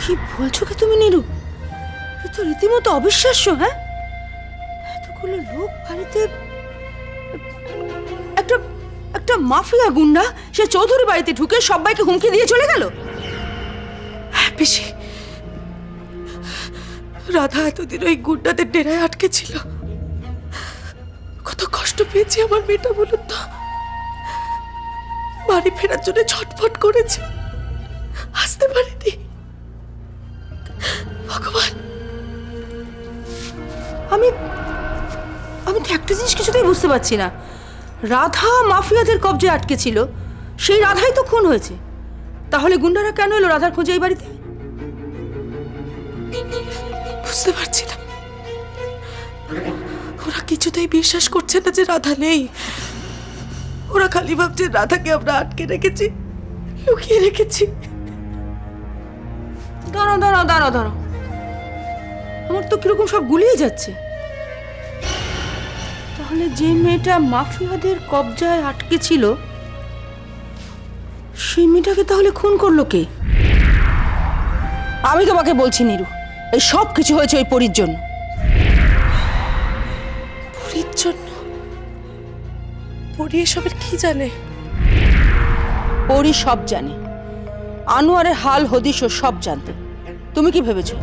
কি বলছো কি তুমি নীরু? এ তো রীতিমতো অবিশ্বাস্য। হ্যাঁ, এতগুলো লোক বাড়িতে, একটা একটা মাফিয়া গুন্ডা সে চৌধুরী বাড়িতে ঢুকে সবাইকে হুমকি দিয়ে চলে গেল। হ্যাঁ পিসি, রাধা এতদিন ওই গুন্ডাদের ডেরায় আটকে ছিল। কত কষ্ট পেয়েছি আমার মেয়েটা বলুন তো। বাড়ি ফেরার জন্য ছটফট করেছে, আসতে পারেনি। ভগবান, আমি আমি তো একটা জিনিস কিছুতেই বুঝতে পারছি না। রাধা মাফিয়াদের কবজে আটকে ছিল, সেই রাধাই তো খুন হয়েছে। তাহলে গুন্ডারা কেন এলো রাধার খোঁজে এই বাড়িতে? বুঝতে পারছি না। ওরা কিছুতেই বিশ্বাস করছে না যে রাধা নেই। ওরা খালি ভাবছে রাধাকে আমরা আটকে রেখেছি, লুকিয়ে রেখেছি। দাঁড়াও দাঁড়াও দাঁড়াও দাঁড়াও, আমার তো কিরকম সব গুলিয়ে যাচ্ছে। তাহলে যে মেয়েটা মাফিয়াদের কবজায় আটকে ছিল, সেই মেয়েটাকে তাহলে খুন করলো কে? আমি তোমাকে বলছি নীরু, এই সব কিছু হয়েছে ওই পরীর জন্য। পরীর জন্য? পরী এসবের কি জানে? পরী সব জানে, আনোয়ারের হাল হদিশ ও সব জানতো। তুমি কি ভেবেছো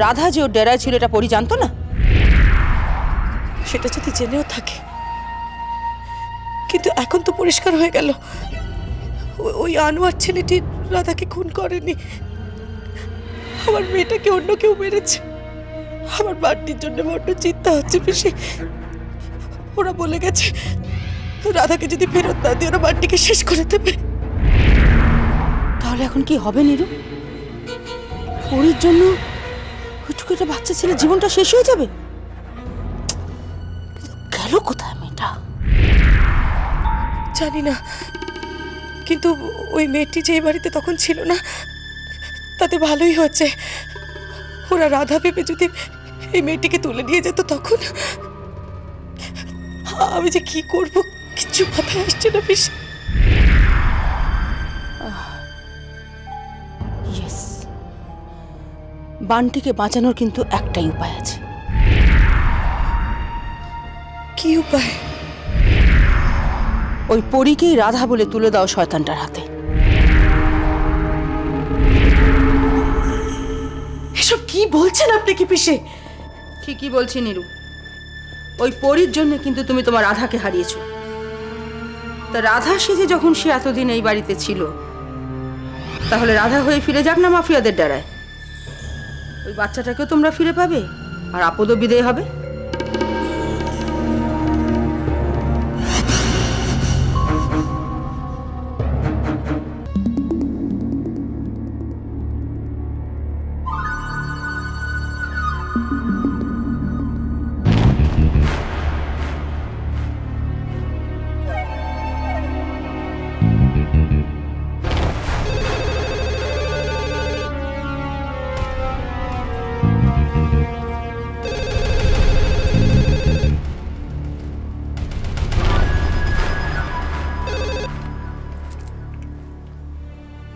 রাধা যে ওর ডেরায় ছিল এটা পরী জানতো না? সেটা যদি জেনেও থাকে, কিন্তু এখন তো পরিষ্কার হয়ে গেল ওই আনোয়ার ছেলেটি রাধাকে খুন করেনি। আমার মেয়েটাকে অন্য কেউ মেরেছে। আমার বাড়ির জন্য বড্ড চিন্তা হচ্ছে পিসি। ওরা বলে গেছে রাধাকে যদি ফেরত না দিয়ে ওরা বাড়িটিকে শেষ করে দেবে। তাহলে এখন কি হবে নীরু? পরীর জন্য ওইটুকু একটা বাচ্চা ছেলে জীবনটা শেষ হয়ে যাবে? গেল কোথায় মেয়েটা? জানি না, কিন্তু ওই মেয়েটি যে বাড়িতে তখন ছিল না, তাতে ভালোই হচ্ছে। ওরা রাধা ভেবে যদি এই মেয়েটিকে তুলে নিয়ে যেত তখন আমি যে কি করব কিছু মাথায় আসছে না পিসি। বানটিকে বাঁচানোর কিন্তু একটাই উপায় আছে। কি উপায়? ওই পরীকেই রাধা বলে তুলে দাও শয়তানটার হাতে। এসব কি বলছেন আপনি কি পিসি? ঠিকই বলছি নীরু, ওই পরীর জন্য কিন্তু তুমি তোমার রাধাকে হারিয়েছো। তা রাধা সেজে যখন সে এতদিন এই বাড়িতে ছিল, তাহলে রাধা হয়ে ফিরে যাক না মাফিয়াদের ডেরায়। ওই বাচ্চাটাকেও তোমরা ফিরে পাবে, আর আপদও বিদেয় হবে।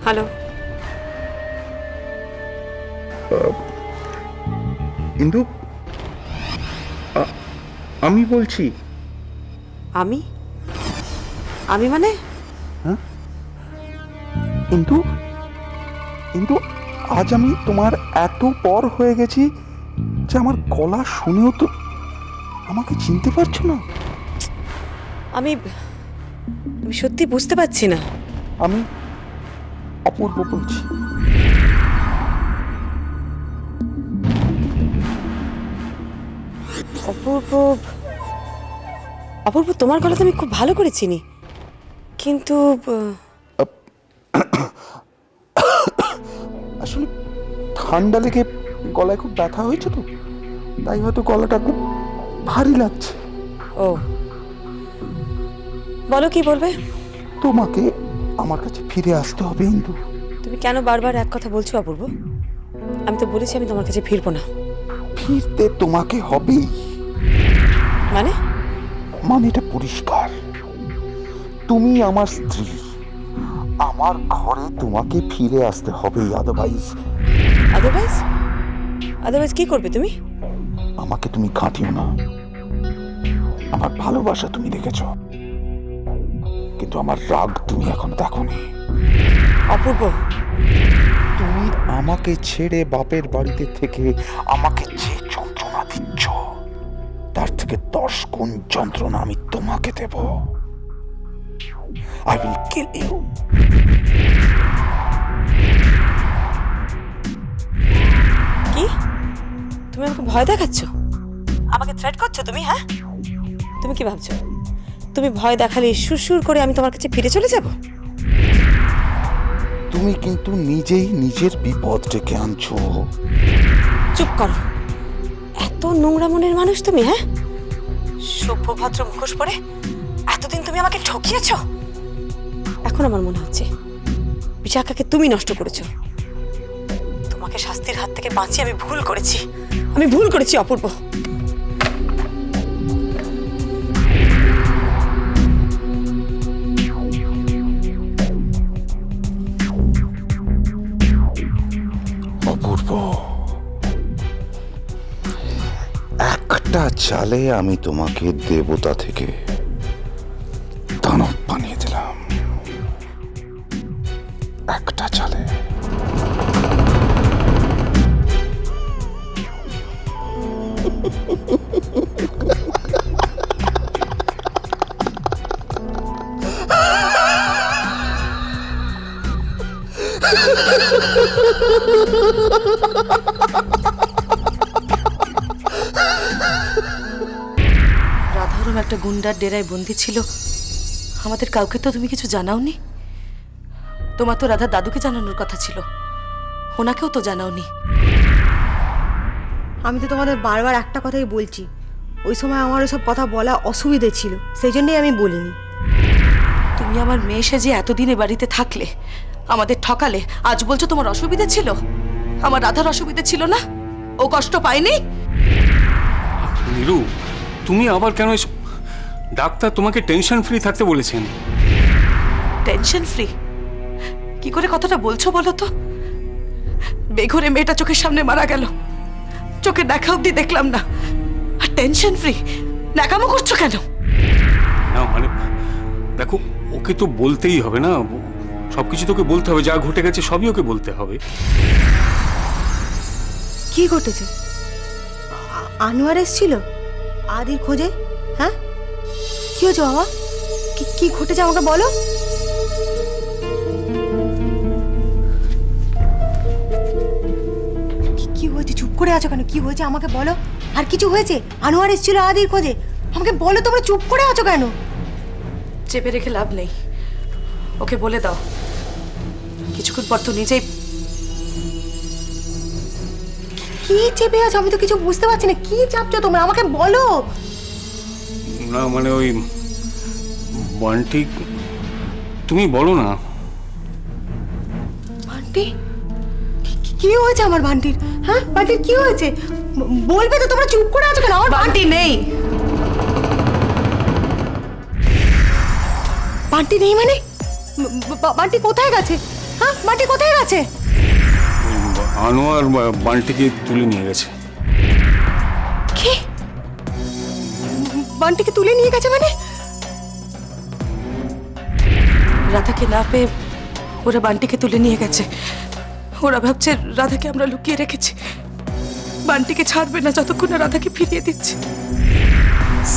হ্যালো, কিন্তু আমি বলছি। আমি আমি মানে? হ্যাঁ, কিন্তু কিন্তু আজ আমি তোমার এত পর হয়ে গেছি যে আমার গলা শুনেও তো আমাকে চিনতে পারছো না। আমি সত্যি বুঝতে পারছি না। আমি অপূর্ব বলছি। অপূর্ব? অপূর্ব তোমার গলা তো আমি খুব ভালো করে চিনি, কিন্তু আসলে ঠান্ডা লেগে গলায় খুব ব্যথা হয়েছে তো, তাই হয়তো গলাটা খুব ভারী লাগছে। ও, বলো কি বলবে? তোমাকে আমার কাছে ফিরে আসতে হবে ইন্দু। তুমি কেন বারবার এক কথা বলছো অপূর্ব? আমি তো বলেছি আমি তোমার কাছে ফিরবো না। ফিরতে তোমাকে হবেই। মানে? মানে এটা পরিষ্কার, তুমি আমার স্ত্রী, আমার ঘরে তোমাকে ফিরে আসতে হবেই, আদারওয়াইজ আদারওয়াইজ আদারওয়াইজ কি করবে তুমি? আমাকে তুমি ঘাঁটিও না। আমার ভালোবাসা তুমি দেখেছ, কিন্তু আমার রাগ তুমি এখনো দেখোনি। অপূর্ব, তুমি আমাকে ছেড়ে বাপের বাড়িতে থেকে আমাকে যে যন্ত্রণা দিচ্ছ, তার থেকে 10 গুণ যন্ত্রণা আমি তোমাকে দেব। I will kill you. কি তুমি আমাকে ভয় দেখাচ্ছ? আমাকে থ্রেট করছো তুমি? হ্যাঁ, তুমি কি ভাবছো তুমি ভয় দেখালে সুরসুর করে আমি তোমার কাছে ফিরে চলে যাব? তুমি কিন্তু নিজেই নিজের বিপদ ডেকে আনছো। চুপ করো, এত নোংরা মনের মানুষ তুমি? হ্যাঁ, সভ্য ভদ্র মুখোশ পরে এতদিন তুমি আমাকে ঠকিয়েছো। এখন আমার মনে হচ্ছে বিশাখাকে তুমি নষ্ট করেছো। তোমাকে শাস্তির হাত থেকে বাঁচিয়ে আমি ভুল করেছি, আমি ভুল করেছি অপূর্ব। অপূর্ব, একটা চালে আমি তোমাকে দেবতা থেকে দানব বানিয়ে দিলাম। একটা চালে। রাধারম একটা গুন্ডার ডেরায় বন্দি ছিল, আমাদের কাউকে তো তুমি কিছু জানাওনি। তোমার তো রাধার দাদুকে জানানোর কথা ছিল, ওনাকেও তো জানাওনি। আমি তো তোমাদের বারবার একটা কথাই বলছি, ওই সময় আমার ওসব কথা বলা অসুবিধে ছিল, সেই জন্যই আমি বলিনি। তুমি আমার মেয়ে সেজে এতদিনে বাড়িতে থাকলে, আমাদের ঠকালে, আজ বলছো তোমার অসুবিধা ছিল? আমার রাধার অসুবিধা ছিল না? ও কষ্ট পায়নি? নীরু, তুমি আবার কেন? ডাক্তার তোমাকে টেনশন ফ্রি থাকতে বলেছেন। টেনশন ফ্রি কি করে কথাটা বলছো বলো তো? বেঘরে মেয়েটা চোখের সামনে মারা গেল, চোখে দেখা অব্দি দেখলাম না, আর টেনশন ফ্রি? ন্যাকামো করছো কেন? না মানে দেখো, ওকে তো বলতেই হবে না, সবকিছু তোকে বলতে হবে, যা ঘটে গেছে সবই ওকে বলতে হবে। কি ঘটেছে? আনোয়ার এসেছিল আদির খোঁজে? হ্যাঁ, কি হয়েছে বাবা? কি ঘটেছে আমাকে বলো। কি হয়েছে? চুপ করে আছো কেন? কি হয়েছে আমাকে বলো। আর কিছু হয়েছে? আনোয়ার এসেছিল আদির খোঁজে, আমাকে বলো। তোমরা চুপ করে আছো কেন? চেপে রেখে লাভ নেই, ওকে বলে দাও। কিছুক্ষণ পর তো নিজেই। কি চেপে আছো? আমি তো কিছু বুঝতে পারছি না, কি চাপছো তোমরা? আমাকে বলো না মানে ওই বান্টি, তুমি বলো না। বান্টি? কি হয়েছে আমার বান্টির? হ্যাঁ, বান্টির কি হয়েছে বলবে তো? তোমরা চুপ করে আছো কেন? আমার বান্টি নেই। বান্টি নেই মানে? বান্টি কোথায় গেছে? হ্যাঁ, বান্টি কোথায় গেছে? আনোয়ার বান্টিকে তুলে নিয়ে গেছে। কি? বান্টিকে তুলে নিয়ে গেছে মানে? রাধাকে না পেয়ে ওরা বান্টিকে তুলে নিয়ে গেছে। ওরা ভাবছে রাধাকে আমরা লুকিয়ে রেখেছি, বান্টিকে ছাড়বে না যতক্ষণ না রাধাকে ফিরিয়ে দিচ্ছে।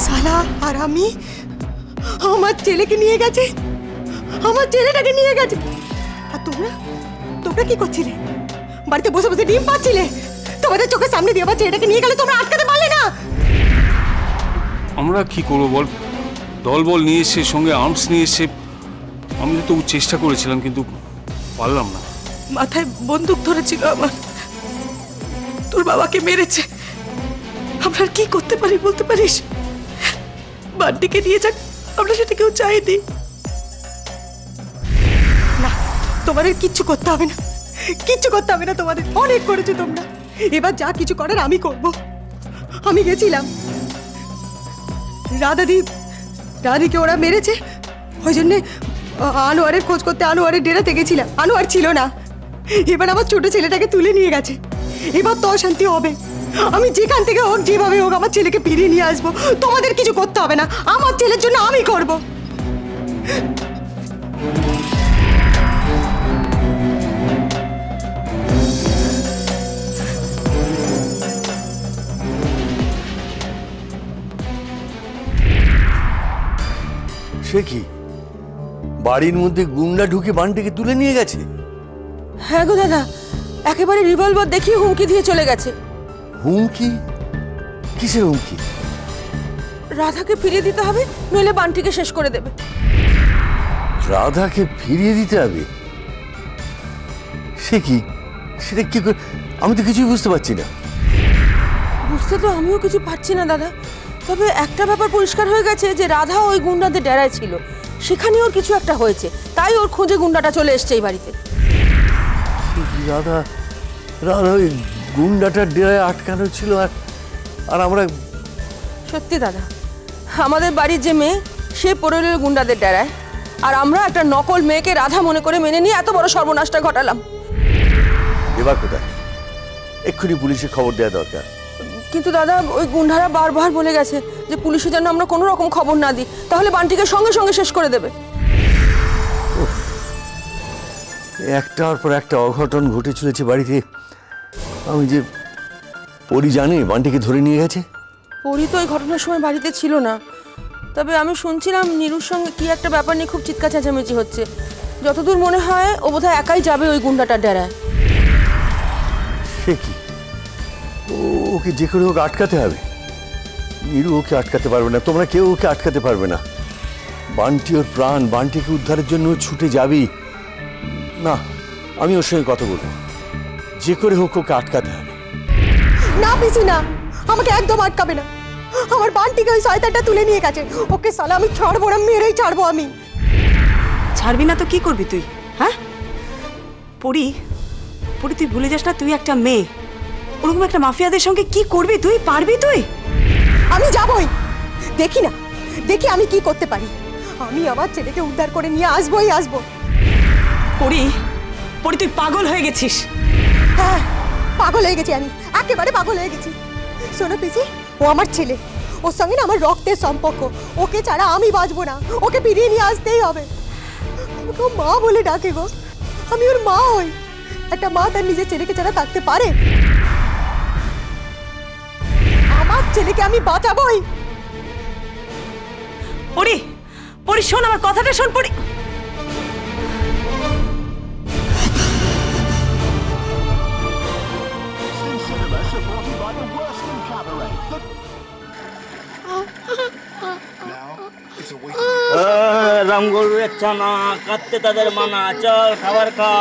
সালা আর আমি, আমার ছেলেকে নিয়ে গেছে, আমার ছেলেটাকে নিয়ে গেছে। আর তোমরা তোমরা কি করছিলে? বাড়িতে বসে বসে ডিম পাচ্ছিলে? তোমাদের চোখের সামনে দিয়ে আমার ছেলেটাকে নিয়ে গেলে তোমরা আটকাতে পারলে না? আমরা কি করবো বল, দলবল নিয়ে এসে, সঙ্গে আর্মস নিয়ে এসে। আমি তো চেষ্টা করেছিলাম কিন্তু পারলাম না। মাথায় বন্দুক ধরেছিল আমার, তোর বাবাকে মেরেছে। আমরা আর কি করতে পারি বলতে পারিস? বান্টিকে নিয়ে যাক, আমরা সেটা কেউ চাইনি। না, তোমাদের কিচ্ছু করতে হবে না, কিচ্ছু করতে হবে না তোমাদের। অনেক করেছো তোমরা, এবার যা কিছু করার আমি করব। আমি গেছিলাম, রাধিকে ওরা মেরেছে, ওই জন্যে আনোয়ারের খোঁজ করতে আনোয়ারের ডেরাতে গেছিলাম। আনোয়ার ছিল না, এবার আমার ছোট ছেলেটাকে তুলে নিয়ে গেছে। এবার তো অশান্তি হবে। আমি যেখান থেকে হোক যেভাবে হোক আমার ছেলেকে ফিরিয়ে নিয়ে আসবো। তোমাদের কিছু করতে হবে না, আমার ছেলের জন্য আমি করব। সে কি, বাড়ির মধ্যে গুন্ডা ঢুকে বানটিকে তুলে নিয়ে গেছে? হ্যাঁ গো দাদা, একেবারে রিভলভার দেখিয়ে হুমকি দিয়ে চলে গেছে। হুমকি? কিসের হুমকি? রাধাকে ফিরিয়ে দিতে হবে, নইলে বান্টিকে শেষ করে দেবে। রাধাকে ফিরিয়ে দিতে হবে? সে কি, সেটা কি করে? আমি তো কিছুই বুঝতে পারছি না। বুঝতে তো আমিও কিছু পারছি না দাদা, তবে একটা ব্যাপার পরিষ্কার হয়ে গেছে যে রাধা ওই গুন্ডাদের ডেরায় ছিল, সেখানে ওর কিছু একটা হয়েছে, তাই ওর খোঁজে গুন্ডাটা চলে এসছে এই বাড়িতে। রাধা রাধা ওই গুন্ডাটার ডেরায় আটকানো ছিল, আর আমরা। সত্যি দাদা, আমাদের বাড়ির যে মেয়ে সে পড়ে রইল গুন্ডাদের ডেরায়, আর আমরা একটা নকল মেয়েকে রাধা মনে করে মেনে নিয়ে এত বড় সর্বনাশটা ঘটালাম। এবার কোথায়? এক্ষুনি পুলিশে খবর দেওয়া দরকার। কিন্তু দাদা, ওই গুন্ডারা বারবার বলে গেছে যে পুলিশে যেন আমরা কোনো রকম খবর না দিই, তাহলে বান্টিকে সঙ্গে সঙ্গে শেষ করে দেবে। একটার পর একটা অঘটন ঘটে চলেছে বাড়িতে। আমি যে পরি জানে বান্টিকে ধরে নিয়ে গেছে। পরি তো ওই ঘটনার সময় বাড়িতে ছিল না, তবে আমি শুনছিলাম নীরুর সঙ্গে কি একটা ব্যাপার নিয়ে খুব চিৎকার চেঁচামেচি হচ্ছে। যতদূর মনে হয় ও বোধহয় একাই যাবে ওই গুন্ডাটার ডেরায়। সে কি, ওকে যে করে ওকে আটকাতে হবে। নীরু ওকে আটকাতে পারবে না, তোমরা কেউ ওকে আটকাতে পারবে না। বান্টি ওর প্রাণ, বান্টিকে উদ্ধারের জন্য ছুটে যাবি না। আমি ওর সঙ্গে কথা বলবো, যে করে হোক ওকে আটকাতে হবে। না পিসি না, আমাকে একদম আটকাবে না। আমার বান্টিকে ওই শয়তানটা তুলে নিয়ে গেছে, ওকে সালা আমি ছাড়বো না, মেরেই ছাড়বো আমি। ছাড়বি না তো কি করবি তুই? হ্যাঁ পরি, পরি তুই ভুলে যাস না তুই একটা মেয়ে। ওরকম একটা মাফিয়াদের সঙ্গে কি করবি তুই? পারবি তুই? আমি যাবই, দেখি না, দেখি আমি কি করতে পারি। আমি আমার ছেলেকে উদ্ধার করে নিয়ে আসবোই আসবো। পরি, পরি তুই পাগল হয়ে গেছিস। হ্যাঁ পাগল হয়ে গেছি আমি, একেবারে পাগল হয়ে গেছি। শোনো পিসি, ও আমার ছেলে, ওর সঙ্গে না আমার রক্তের সম্পর্ক। ওকে ছাড়া আমি বাঁচবো না, ওকে ফিরিয়ে নিয়ে আসতেই হবে। আমাকে ও মা বলে ডাকে গো, আমি ওর মা হই। একটা মা তার নিজের ছেলেকে ছাড়া থাকতে পারে? আমার ছেলেকে আমি বাঁচাবোই। পরি, পরি শোন আমার কথাটা শোন। পরি রামগরুরের চানা কাটতে তাদের মানা, চল খাবার খা।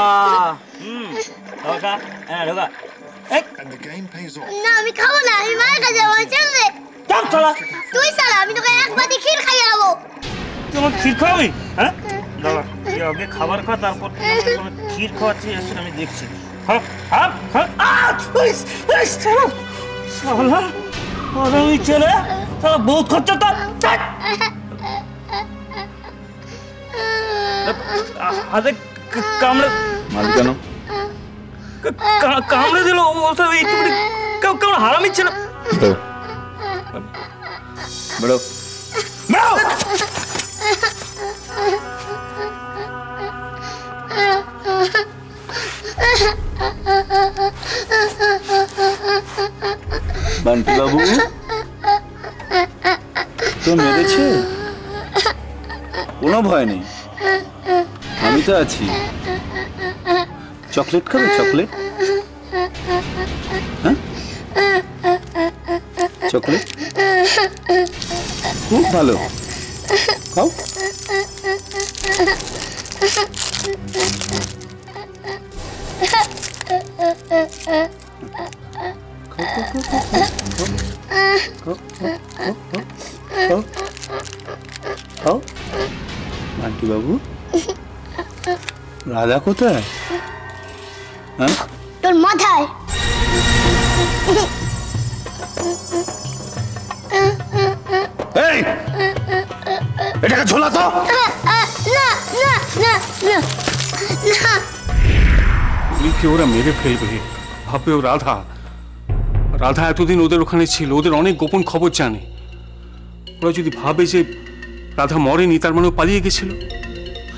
খাবার খা, হ্যাঁ ঢোকা। না আমি খাবো না, আমি মার কাছে যাবো। চল রে, চল চলা। তুই সালা, আমি তোকে এক বাটি ক্ষীর খাইয়ে দেবো। তুই আমার ক্ষীর খাওয়াবি? হ্যাঁ দাদা, তুই আগে খাবার খা, তারপর ক্ষীর খাওয়াচ্ছি আসলে আমি দেখছি। আমি ছেলে বহুত খরচা তার। হাতে কামড়ে কেন কামড়ে দিল? কেমন হারামি ছিল। বেরো বেরো। বান্টি বাবু তো মেরেছে, কোনো ভয় নেই, আমি তো আছি। চকলেট খাবে? চকলেট? হ্যাঁ চকলেট খুব ভালো, খাও। বান্টি বাবু, রাধা কোথায়? হ্যাঁ তোর মাথায়। এই এটাকে ঝোলা তো। না না না না না, ওরা মেরে ফেলবে, ভাববে ও রাধা। রাধা এতদিন ওদের ওখানে ছিল, ওদের অনেক গোপন খবর জানে। ওরা যদি ভাবে যে রাধা মরেনি, তার মানে পালিয়ে গেছিল,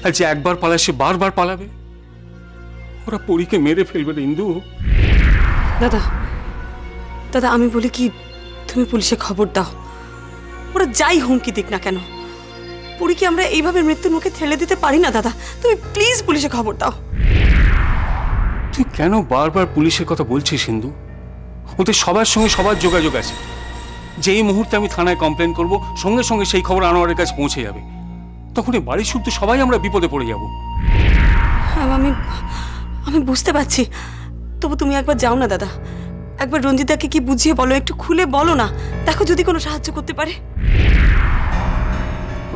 আর যে একবার পালায় সে বারবার পালাবে, ওরা পরীকে মেরে ফেলবে রে ইন্দু। দাদা দাদা আমি বলি কি, তুমি পুলিশে খবর দাও। ওরা যাই হুমকি দিক না কেন, পরীকে আমরা এইভাবে মৃত্যুর মুখে ঠেলে দিতে পারি না দাদা। তুমি প্লিজ পুলিশে খবর দাও। তুই কেন বারবার পুলিশের কথা বলছিস সিন্ধু? ওদের সবার সঙ্গে সবার যোগাযোগ আছে। যেই মুহূর্তে আমি থানায় কমপ্লেন করব, সঙ্গে সঙ্গে সেই খবর আনোয়ারের কাছে পৌঁছে যাবে। তখন এই বাড়ির শুদ্ধ সবাই আমরা বিপদে পড়ে যাব। আমি আমি বুঝতে পারছি, তবু তুমি একবার যাও না দাদা, একবার রঞ্জিতাকে কি বুঝিয়ে বলো, একটু খুলে বলো না, দেখো যদি কোনো সাহায্য করতে পারে।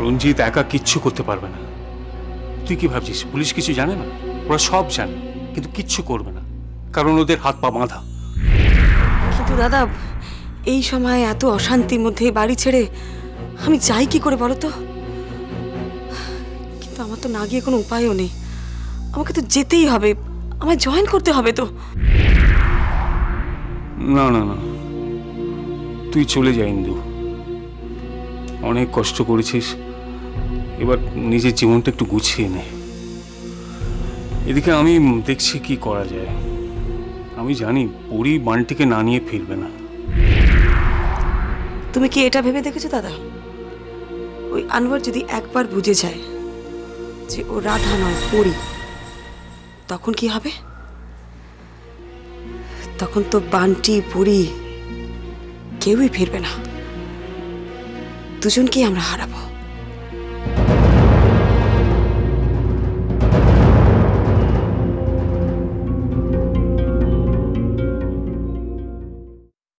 রঞ্জিত একা কিচ্ছু করতে পারবে না। তুই কি ভাবছিস পুলিশ কিছু জানে না? ওরা সব জানে, কিন্তু কিচ্ছু করবে না, কারণ ওদের হাত পা বাঁধা। কিন্তু দাদা এই সময় এত অশান্তির মধ্যে বাড়ি ছেড়ে আমি যাই কি করে বলো তো? কিন্তু আমার তো না গিয়ে কোনো উপায়ও নেই, আমাকে তো যেতেই হবে, আমায় জয়েন করতে হবে তো। না না না, তুই চলে যা ইন্দু। অনেক কষ্ট করেছিস, এবার নিজের জীবনটা একটু গুছিয়ে নে। এদিকে আমি দেখছি কি করা যায়। আমি জানি পরি বানটিকে না নিয়ে ফিরবে না। তুমি কি এটা ভেবে দেখেছো দাদা, ওই আনোয়ার যদি একবার বুঝে যায় যে ও রাধা নয় পরি, তখন কি হবে? তখন তো বান্টি পরি কেউই ফিরবে না, দুজনকেই আমরা হারাবো।